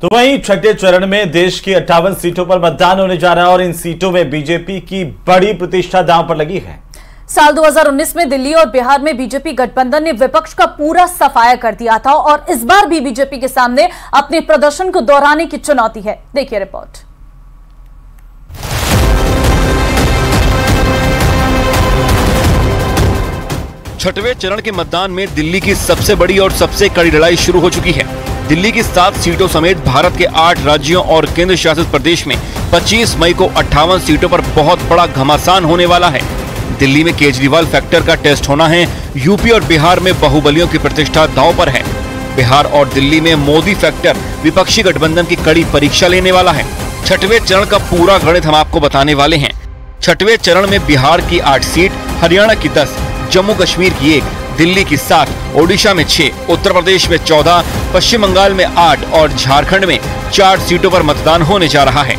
तो वहीं छठे चरण में देश की 58 सीटों पर मतदान होने जा रहा है और इन सीटों में बीजेपी की बड़ी प्रतिष्ठा दांव पर लगी है। साल 2019 में दिल्ली और बिहार में बीजेपी गठबंधन ने विपक्ष का पूरा सफाया कर दिया था और इस बार भी बीजेपी के सामने अपने प्रदर्शन को दोहराने की चुनौती है। देखिए रिपोर्ट। छठवें चरण के मतदान में दिल्ली की सबसे बड़ी और सबसे कड़ी लड़ाई शुरू हो चुकी है। दिल्ली की 7 सीटों समेत भारत के 8 राज्यों और केंद्र शासित प्रदेश में 25 मई को 58 सीटों पर बहुत बड़ा घमासान होने वाला है। दिल्ली में केजरीवाल फैक्टर का टेस्ट होना है। यूपी और बिहार में बाहुबलियों की प्रतिष्ठा दांव पर है। बिहार और दिल्ली में मोदी फैक्टर विपक्षी गठबंधन की कड़ी परीक्षा लेने वाला है। छठवें चरण का पूरा गणित हम आपको बताने वाले हैं। छठवें चरण में बिहार की 8 सीट, हरियाणा की 10, जम्मू कश्मीर की 1, दिल्ली की 7, ओडिशा में 6, उत्तर प्रदेश में 14, पश्चिम बंगाल में 8 और झारखंड में 4 सीटों पर मतदान होने जा रहा है।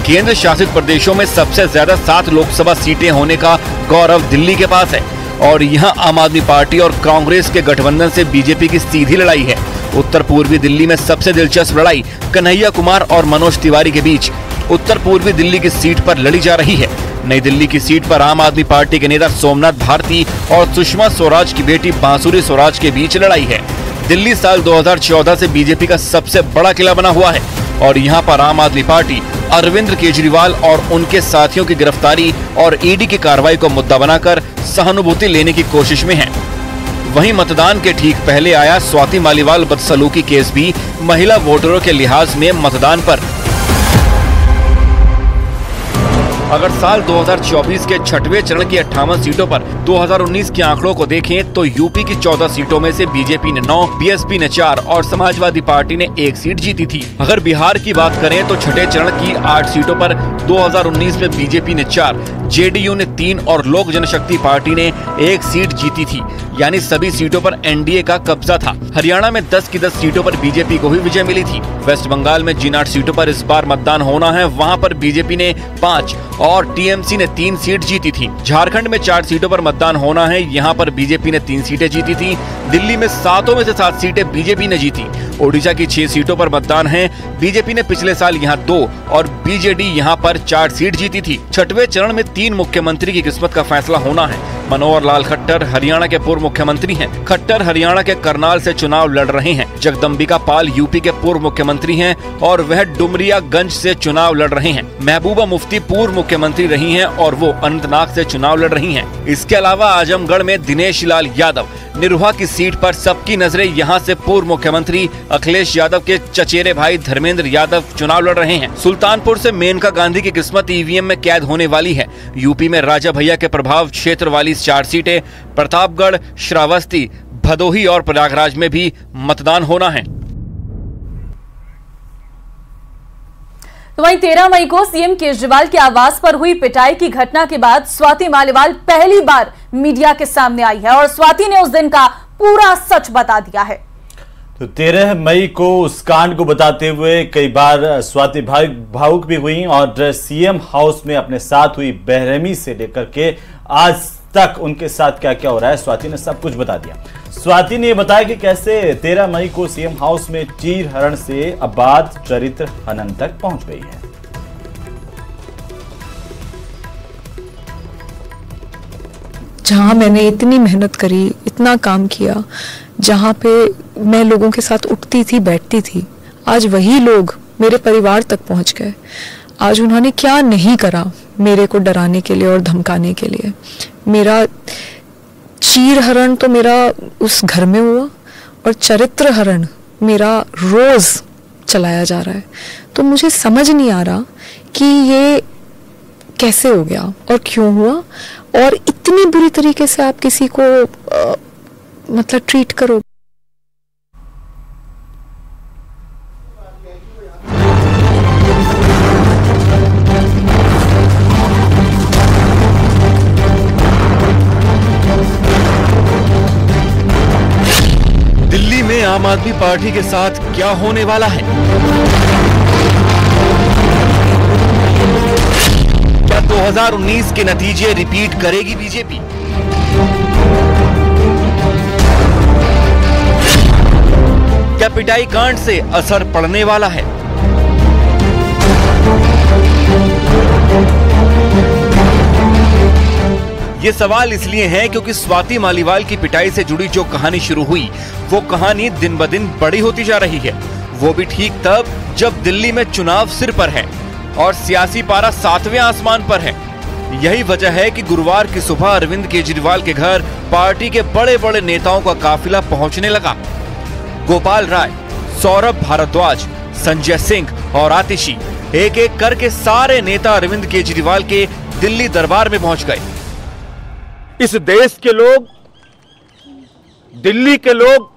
केंद्र शासित प्रदेशों में सबसे ज्यादा 7 लोकसभा सीटें होने का गौरव दिल्ली के पास है और यहां आम आदमी पार्टी और कांग्रेस के गठबंधन से बीजेपी की सीधी लड़ाई है। उत्तर पूर्वी दिल्ली में सबसे दिलचस्प लड़ाई कन्हैया कुमार और मनोज तिवारी के बीच उत्तर पूर्वी दिल्ली की सीट पर लड़ी जा रही है। नई दिल्ली की सीट पर आम आदमी पार्टी के नेता सोमनाथ भारती और सुषमा स्वराज की बेटी बांसुरी स्वराज के बीच लड़ाई है। दिल्ली साल 2014 से बीजेपी का सबसे बड़ा किला बना हुआ है और यहाँ पर आम आदमी पार्टी अरविंद केजरीवाल और उनके साथियों की गिरफ्तारी और ईडी की कार्रवाई को मुद्दा बनाकर सहानुभूति लेने की कोशिश में है। वहीं मतदान के ठीक पहले आया स्वाति मालीवाल बदसलूकी केस भी महिला वोटरों के लिहाज में मतदान पर। अगर साल 2024 के छठवें चरण की 58 सीटों पर 2019 के आंकड़ों को देखें तो यूपी की 14 सीटों में से बीजेपी ने 9, बीएसपी ने 4 और समाजवादी पार्टी ने 1 सीट जीती थी। अगर बिहार की बात करें तो छठे चरण की 8 सीटों पर 2019 में बीजेपी ने 4, जेडीयू ने 3 और लोक जनशक्ति पार्टी ने 1 सीट जीती थी, यानी सभी सीटों पर एनडीए का कब्जा था। हरियाणा में 10 की 10 सीटों पर बीजेपी को ही विजय मिली थी। वेस्ट बंगाल में जिन 8 सीटों पर इस बार मतदान होना है वहां पर बीजेपी ने 5 और टीएमसी ने 3 सीट जीती थी। झारखंड में 4 सीटों पर मतदान होना है, यहाँ पर बीजेपी ने 3 सीटें जीती थी। दिल्ली में 7 में से 7 सीटें बीजेपी ने जीती। ओडिशा की 6 सीटों पर मतदान है, बीजेपी ने पिछले साल यहाँ 2 और बीजेडी यहाँ पर 4 सीट जीती थी। छठवें चरण में 3 मुख्यमंत्री की किस्मत का फैसला होना है। मनोहर लाल खट्टर हरियाणा के पूर्व मुख्यमंत्री हैं। खट्टर हरियाणा के करनाल से चुनाव लड़ रहे हैं। जगदम्बिका पाल यूपी के पूर्व मुख्यमंत्री हैं और वह डुमरियागंज से चुनाव लड़ रहे हैं। महबूबा मुफ्ती पूर्व मुख्यमंत्री रही हैं और वो अनंतनाग से चुनाव लड़ रही हैं। इसके अलावा आजमगढ़ में दिनेश लाल यादव, निरुहा की सीट पर सबकी नजरें यहाँ से पूर्व मुख्यमंत्री अखिलेश यादव के चचेरे भाई धर्मेंद्र यादव चुनाव लड़ रहे हैं। सुल्तानपुर से मेनका गांधी की किस्मत ईवीएम में कैद होने वाली है। यूपी में राजा भैया के प्रभाव क्षेत्र वाली 4 सीटें, प्रतापगढ़, श्रावस्ती, भदोही और प्रयागराज में भी मतदान होना है। तो वहीं 13 मई को सीएम केजरीवाल के आवास पर हुई पिटाई की घटना के बाद स्वाति मालीवाल पहली बार मीडिया के सामने आई है और स्वाति ने उस दिन का पूरा सच बता दिया है। तो 13 मई को उस कांड को बताते हुए कई बार स्वाति भावुक भी हुई और सीएम हाउस में अपने साथ हुई बेरहमी से लेकर के आज तक उनके साथ क्या क्या हो रहा है स्वाति ने सब कुछ बता दिया। स्वाति ने बताया कि कैसे 13 मई को सीएम हाउस में चीर हरण से अबाध चरित्र हनन तक पहुंच गई है। जहां मैंने इतनी मेहनत करी, इतना काम किया, जहां पे मैं लोगों के साथ उठती थी, बैठती थी, आज वही लोग मेरे परिवार तक पहुंच गए। आज उन्होंने क्या नहीं करा मेरे को डराने के लिए और धमकाने के लिए। मेरा चीर हरण तो मेरा उस घर में हुआ और चरित्र हरण मेरा रोज चलाया जा रहा है। तो मुझे समझ नहीं आ रहा कि ये कैसे हो गया और क्यों हुआ और इतनी बुरी तरीके से आप किसी को मतलब ट्रीट करो। दिल्ली में आम आदमी पार्टी के साथ क्या होने वाला है? क्या 2019 के नतीजे रिपीट करेगी बीजेपी? क्या पिटाई कांड से असर पड़ने वाला है? ये सवाल इसलिए है क्योंकि स्वाति मालीवाल की पिटाई से जुड़ी जो कहानी शुरू हुई, वो कहानी दिन ब दिन बड़ी होती जा रही है। वो भी ठीक तब जब दिल्ली में चुनाव सिर पर है और सियासी पारा 7वें आसमान पर है। यही वजह है कि गुरुवार की सुबह अरविंद केजरीवाल के घर पार्टी के बड़े बड़े नेताओं का काफिला पहुंचने लगा। गोपाल राय, सौरभ भारद्वाज, संजय सिंह और आतिशी, एक एक करके सारे नेता अरविंद केजरीवाल के दिल्ली दरबार में पहुंच गए। इस देश के लोग, दिल्ली के लोग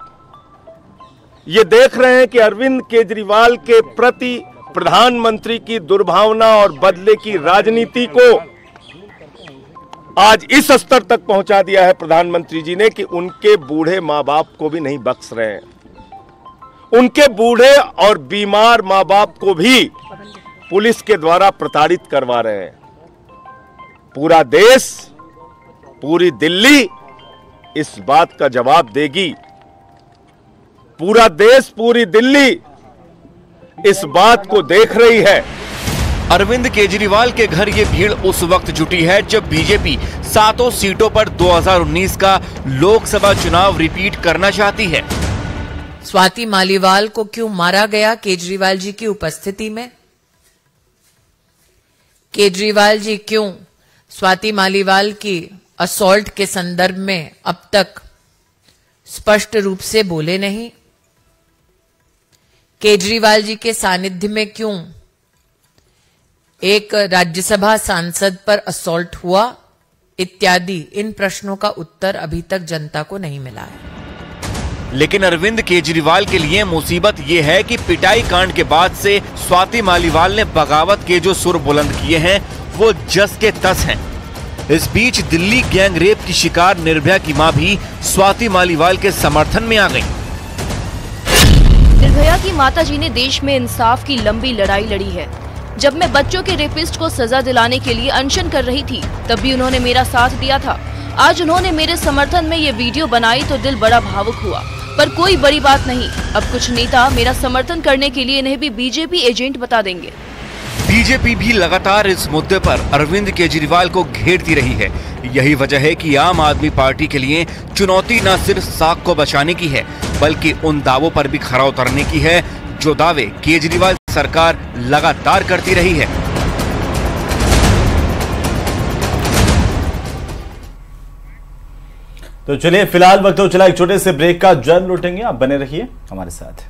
ये देख रहे हैं कि अरविंद केजरीवाल के प्रति प्रधानमंत्री की दुर्भावना और बदले की राजनीति को आज इस स्तर तक पहुंचा दिया है प्रधानमंत्री जी ने कि उनके बूढ़े मां बाप को भी नहीं बख्श रहे हैं। उनके बूढ़े और बीमार मां बाप को भी पुलिस के द्वारा प्रताड़ित करवा रहे हैं। पूरा देश, पूरी दिल्ली इस बात का जवाब देगी। पूरा देश, पूरी दिल्ली इस बात को देख रही है। अरविंद केजरीवाल के घर ये भीड़ उस वक्त जुटी है जब बीजेपी 7 सीटों पर 2019 का लोकसभा चुनाव रिपीट करना चाहती है। स्वाति मालीवाल को क्यों मारा गया केजरीवाल जी की उपस्थिति में? केजरीवाल जी क्यों स्वाति मालीवाल की असॉल्ट के संदर्भ में अब तक स्पष्ट रूप से बोले नहीं? केजरीवाल जी के सानिध्य में क्यों एक राज्यसभा सांसद पर असॉल्ट हुआ? इत्यादि इन प्रश्नों का उत्तर अभी तक जनता को नहीं मिला है। लेकिन अरविंद केजरीवाल के लिए मुसीबत ये है कि पिटाई कांड के बाद से स्वाति मालीवाल ने बगावत के जो सुर बुलंद किए हैं वो जस के तस हैं। इस बीच दिल्ली गैंग रेप की शिकार निर्भया की मां भी स्वाति मालीवाल के समर्थन में आ गई। निर्भया की माताजी ने देश में इंसाफ की लंबी लड़ाई लड़ी है। जब मैं बच्चों के रेपिस्ट को सजा दिलाने के लिए अनशन कर रही थी तब भी उन्होंने मेरा साथ दिया था। आज उन्होंने मेरे समर्थन में ये वीडियो बनाई तो दिल बड़ा भावुक हुआ, पर कोई बड़ी बात नहीं। अब कुछ नेता मेरा समर्थन करने के लिए इन्हें भी बीजेपी एजेंट बता देंगे। बीजेपी भी लगातार इस मुद्दे पर अरविंद केजरीवाल को घेरती रही है। यही वजह है कि आम आदमी पार्टी के लिए चुनौती न सिर्फ साख को बचाने की है बल्कि उन दावों पर भी खरा उतरने की है जो दावे केजरीवाल सरकार लगातार करती रही है। तो चलिए फिलहाल वक्त हो चला एक छोटे से ब्रेक का। जल्द लौटेंगे, आप बने रहिए हमारे साथ।